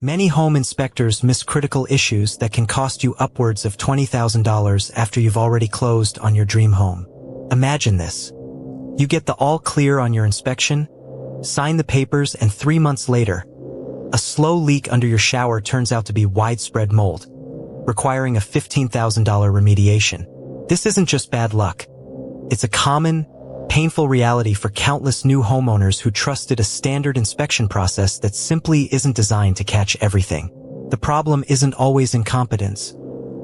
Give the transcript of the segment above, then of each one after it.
Many home inspectors miss critical issues that can cost you upwards of $20,000 after you've already closed on your dream home. Imagine this. You get the all clear on your inspection, sign the papers, and 3 months later, a slow leak under your shower turns out to be widespread mold, requiring a $15,000 remediation. This isn't just bad luck. It's a common, painful reality for countless new homeowners who trusted a standard inspection process that simply isn't designed to catch everything. The problem isn't always incompetence,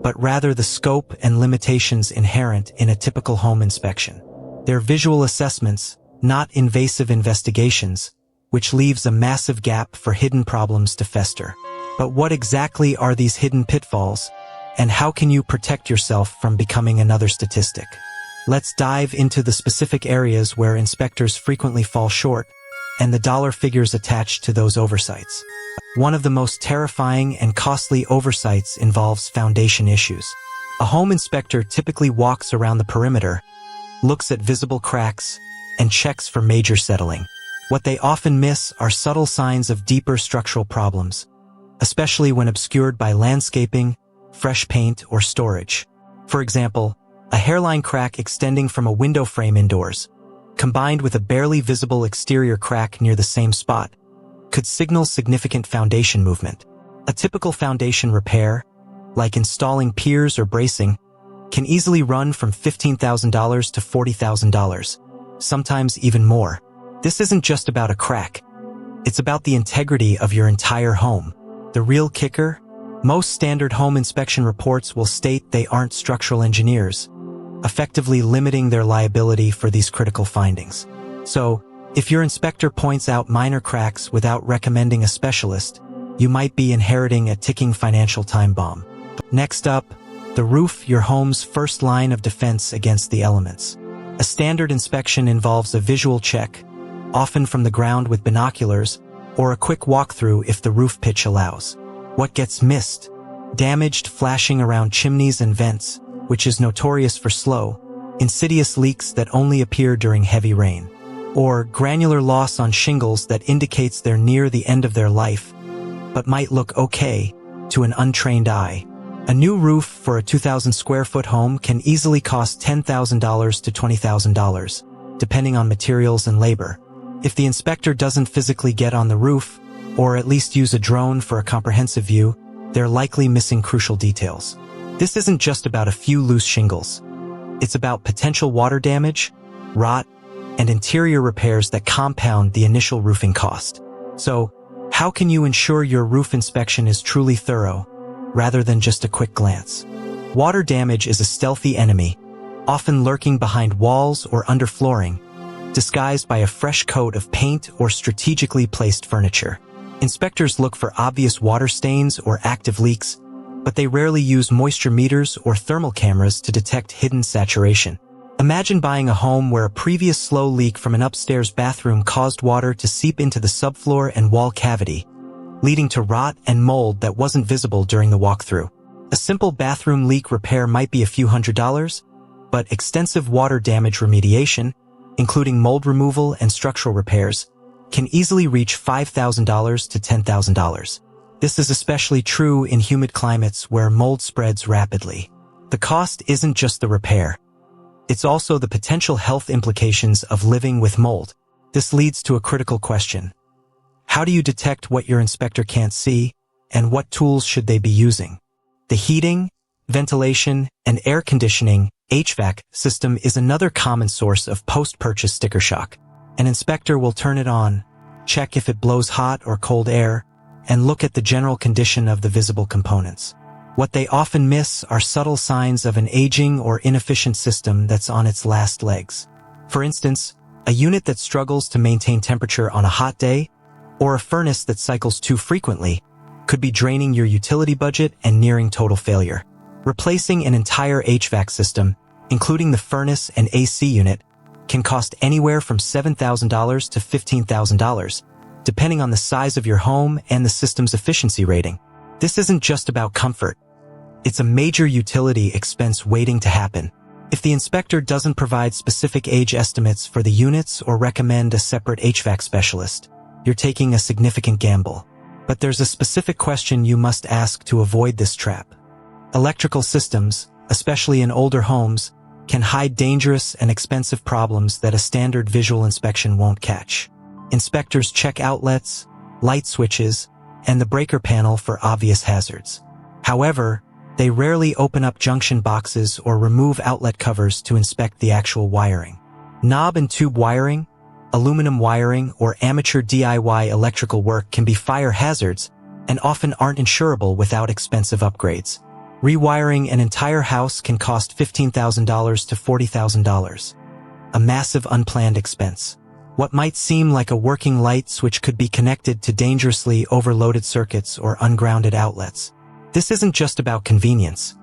but rather the scope and limitations inherent in a typical home inspection. They're visual assessments, not invasive investigations, which leaves a massive gap for hidden problems to fester. But what exactly are these hidden pitfalls, and how can you protect yourself from becoming another statistic? Let's dive into the specific areas where inspectors frequently fall short, and the dollar figures attached to those oversights. One of the most terrifying and costly oversights involves foundation issues. A home inspector typically walks around the perimeter, looks at visible cracks, and checks for major settling. What they often miss are subtle signs of deeper structural problems, especially when obscured by landscaping, fresh paint, or storage. For example, a hairline crack extending from a window frame indoors, combined with a barely visible exterior crack near the same spot, could signal significant foundation movement. A typical foundation repair, like installing piers or bracing, can easily run from $15,000 to $40,000, sometimes even more. This isn't just about a crack. It's about the integrity of your entire home. The real kicker? Most standard home inspection reports will state they aren't structural engineers, effectively limiting their liability for these critical findings. So, if your inspector points out minor cracks without recommending a specialist, you might be inheriting a ticking financial time bomb. Next up, the roof, your home's first line of defense against the elements. A standard inspection involves a visual check, often from the ground with binoculars, or a quick walkthrough if the roof pitch allows. What gets missed? Damaged flashing around chimneys and vents, which is notorious for slow, insidious leaks that only appear during heavy rain. Or granular loss on shingles that indicates they're near the end of their life, but might look okay to an untrained eye. A new roof for a 2,000 square foot home can easily cost $10,000 to $20,000, depending on materials and labor. If the inspector doesn't physically get on the roof, or at least use a drone for a comprehensive view, they're likely missing crucial details. This isn't just about a few loose shingles. It's about potential water damage, rot, and interior repairs that compound the initial roofing cost. So, how can you ensure your roof inspection is truly thorough, rather than just a quick glance? Water damage is a stealthy enemy, often lurking behind walls or under flooring, disguised by a fresh coat of paint or strategically placed furniture. Inspectors look for obvious water stains or active leaks, but they rarely use moisture meters or thermal cameras to detect hidden saturation. Imagine buying a home where a previous slow leak from an upstairs bathroom caused water to seep into the subfloor and wall cavity, leading to rot and mold that wasn't visible during the walkthrough. A simple bathroom leak repair might be a few $100s, but extensive water damage remediation, including mold removal and structural repairs, can easily reach $5,000 to $10,000. This is especially true in humid climates where mold spreads rapidly. The cost isn't just the repair. It's also the potential health implications of living with mold. This leads to a critical question. How do you detect what your inspector can't see, and what tools should they be using? The heating, ventilation, and air conditioning (HVAC) system is another common source of post-purchase sticker shock. An inspector will turn it on, check if it blows hot or cold air, and look at the general condition of the visible components. What they often miss are subtle signs of an aging or inefficient system that's on its last legs. For instance, a unit that struggles to maintain temperature on a hot day, or a furnace that cycles too frequently, could be draining your utility budget and nearing total failure. Replacing an entire HVAC system, including the furnace and AC unit, can cost anywhere from $7,000 to $15,000, depending on the size of your home and the system's efficiency rating. This isn't just about comfort. It's a major utility expense waiting to happen. If the inspector doesn't provide specific age estimates for the units or recommend a separate HVAC specialist, you're taking a significant gamble. But there's a specific question you must ask to avoid this trap. Electrical systems, especially in older homes, can hide dangerous and expensive problems that a standard visual inspection won't catch. Inspectors check outlets, light switches, and the breaker panel for obvious hazards. However, they rarely open up junction boxes or remove outlet covers to inspect the actual wiring. Knob and tube wiring, aluminum wiring, or amateur DIY electrical work can be fire hazards and often aren't insurable without expensive upgrades. Rewiring an entire house can cost $15,000 to $40,000. A massive unplanned expense. What might seem like a working light switch could be connected to dangerously overloaded circuits or ungrounded outlets. This isn't just about convenience.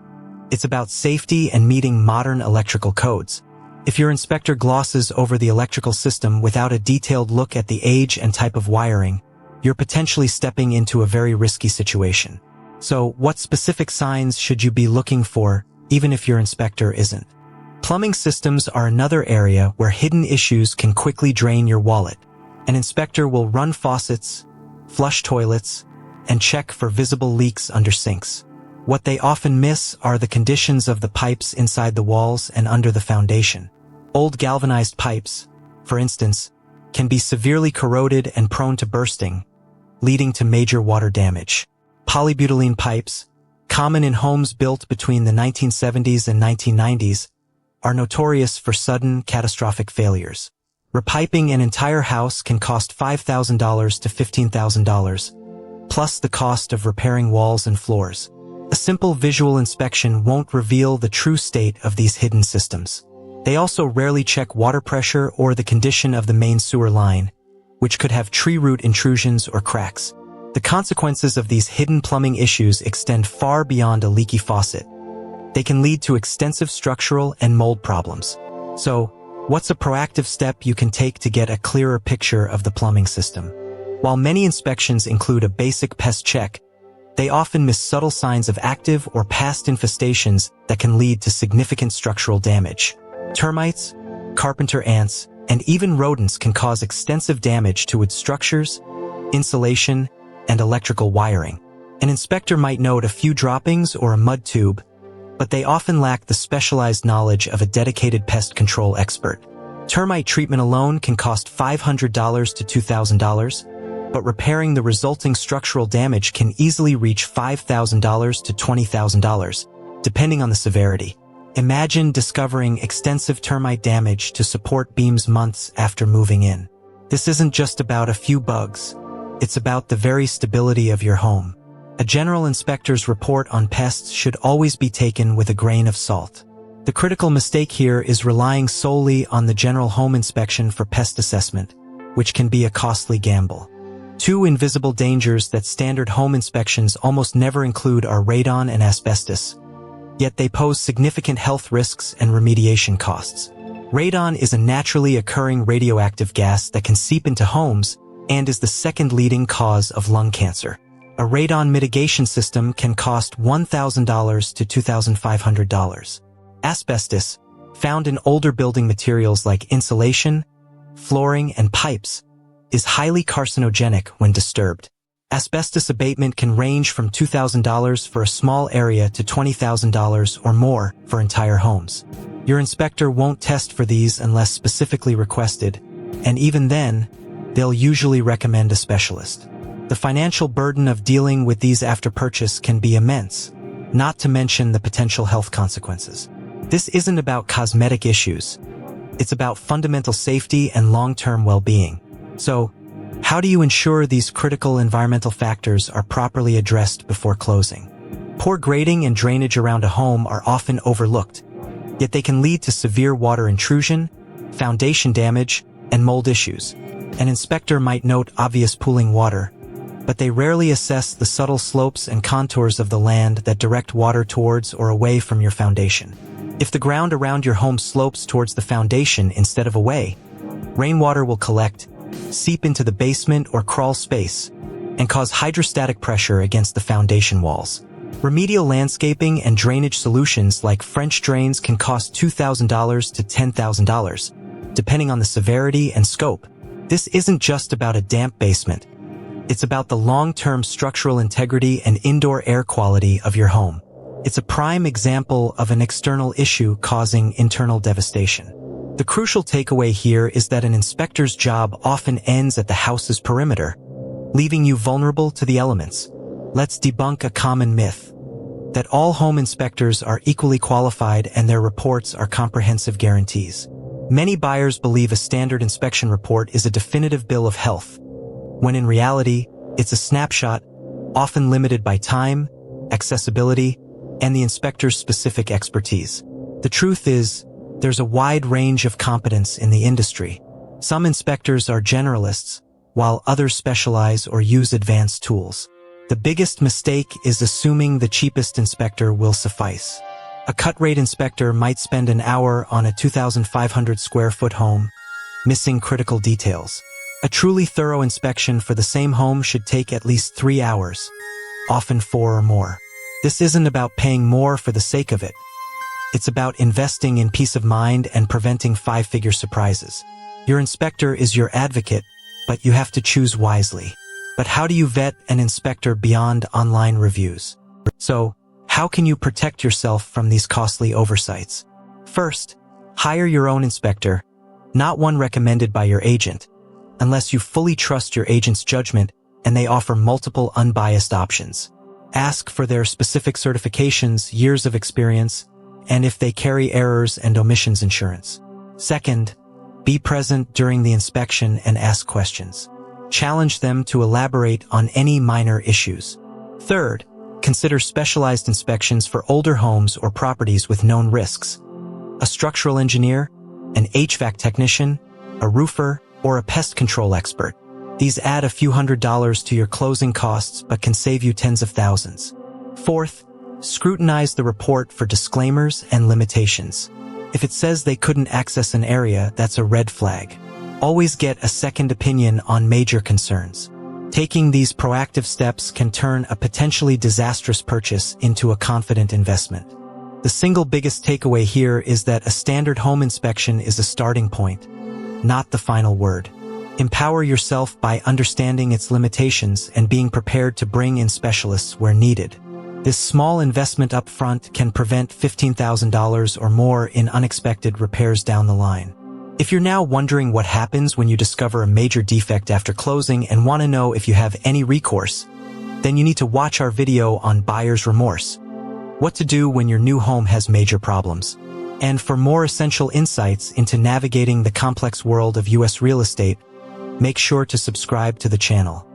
It's about safety and meeting modern electrical codes. If your inspector glosses over the electrical system without a detailed look at the age and type of wiring, you're potentially stepping into a very risky situation. So, what specific signs should you be looking for, even if your inspector isn't? Plumbing systems are another area where hidden issues can quickly drain your wallet. An inspector will run faucets, flush toilets, and check for visible leaks under sinks. What they often miss are the conditions of the pipes inside the walls and under the foundation. Old galvanized pipes, for instance, can be severely corroded and prone to bursting, leading to major water damage. Polybutylene pipes, common in homes built between the 1970s and 1990s, are notorious for sudden, catastrophic failures. Repiping an entire house can cost $5,000 to $15,000, plus the cost of repairing walls and floors. A simple visual inspection won't reveal the true state of these hidden systems. They also rarely check water pressure or the condition of the main sewer line, which could have tree root intrusions or cracks. The consequences of these hidden plumbing issues extend far beyond a leaky faucet. They can lead to extensive structural and mold problems. So, what's a proactive step you can take to get a clearer picture of the plumbing system? While many inspections include a basic pest check, they often miss subtle signs of active or past infestations that can lead to significant structural damage. Termites, carpenter ants, and even rodents can cause extensive damage to its structures, insulation, and electrical wiring. An inspector might note a few droppings or a mud tube, but they often lack the specialized knowledge of a dedicated pest control expert. Termite treatment alone can cost $500 to $2,000, but repairing the resulting structural damage can easily reach $5,000 to $20,000, depending on the severity. Imagine discovering extensive termite damage to support beams months after moving in. This isn't just about a few bugs. It's about the very stability of your home. A general inspector's report on pests should always be taken with a grain of salt. The critical mistake here is relying solely on the general home inspection for pest assessment, which can be a costly gamble. Two invisible dangers that standard home inspections almost never include are radon and asbestos, yet they pose significant health risks and remediation costs. Radon is a naturally occurring radioactive gas that can seep into homes and is the second leading cause of lung cancer. A radon mitigation system can cost $1,000 to $2,500. Asbestos, found in older building materials like insulation, flooring, and pipes, is highly carcinogenic when disturbed. Asbestos abatement can range from $2,000 for a small area to $20,000 or more for entire homes. Your inspector won't test for these unless specifically requested, and even then, they'll usually recommend a specialist. The financial burden of dealing with these after purchase can be immense, not to mention the potential health consequences. This isn't about cosmetic issues. It's about fundamental safety and long-term well-being. So, how do you ensure these critical environmental factors are properly addressed before closing? Poor grading and drainage around a home are often overlooked, yet they can lead to severe water intrusion, foundation damage, and mold issues. An inspector might note obvious pooling water, but they rarely assess the subtle slopes and contours of the land that direct water towards or away from your foundation. If the ground around your home slopes towards the foundation instead of away, rainwater will collect, seep into the basement or crawl space, and cause hydrostatic pressure against the foundation walls. Remedial landscaping and drainage solutions like French drains can cost $2,000 to $10,000, depending on the severity and scope. This isn't just about a damp basement. It's about the long-term structural integrity and indoor air quality of your home. It's a prime example of an external issue causing internal devastation. The crucial takeaway here is that an inspector's job often ends at the house's perimeter, leaving you vulnerable to the elements. Let's debunk a common myth: that all home inspectors are equally qualified and their reports are comprehensive guarantees. Many buyers believe a standard inspection report is a definitive bill of health, when in reality, it's a snapshot, often limited by time, accessibility, and the inspector's specific expertise. The truth is, there's a wide range of competence in the industry. Some inspectors are generalists, while others specialize or use advanced tools. The biggest mistake is assuming the cheapest inspector will suffice. A cut-rate inspector might spend an hour on a 2,500 square foot home, missing critical details. A truly thorough inspection for the same home should take at least 3 hours, often 4 or more. This isn't about paying more for the sake of it. It's about investing in peace of mind and preventing 5-figure surprises. Your inspector is your advocate, but you have to choose wisely. But how do you vet an inspector beyond online reviews? So, how can you protect yourself from these costly oversights? First, hire your own inspector, not one recommended by your agent, unless you fully trust your agent's judgment and they offer multiple unbiased options. Ask for their specific certifications, years of experience, and if they carry errors and omissions insurance. Second, be present during the inspection and ask questions. Challenge them to elaborate on any minor issues. Third, consider specialized inspections for older homes or properties with known risks. A structural engineer, an HVAC technician, a roofer, or a pest control expert. These add a few $100s to your closing costs but can save you tens of thousands. Fourth, scrutinize the report for disclaimers and limitations. If it says they couldn't access an area, that's a red flag. Always get a second opinion on major concerns. Taking these proactive steps can turn a potentially disastrous purchase into a confident investment. The single biggest takeaway here is that a standard home inspection is a starting point, not the final word. Empower yourself by understanding its limitations and being prepared to bring in specialists where needed. This small investment up front can prevent $15,000 or more in unexpected repairs down the line. If you're now wondering what happens when you discover a major defect after closing and want to know if you have any recourse, then you need to watch our video on buyer's remorse: what to do when your new home has major problems. And for more essential insights into navigating the complex world of U.S. real estate, make sure to subscribe to the channel.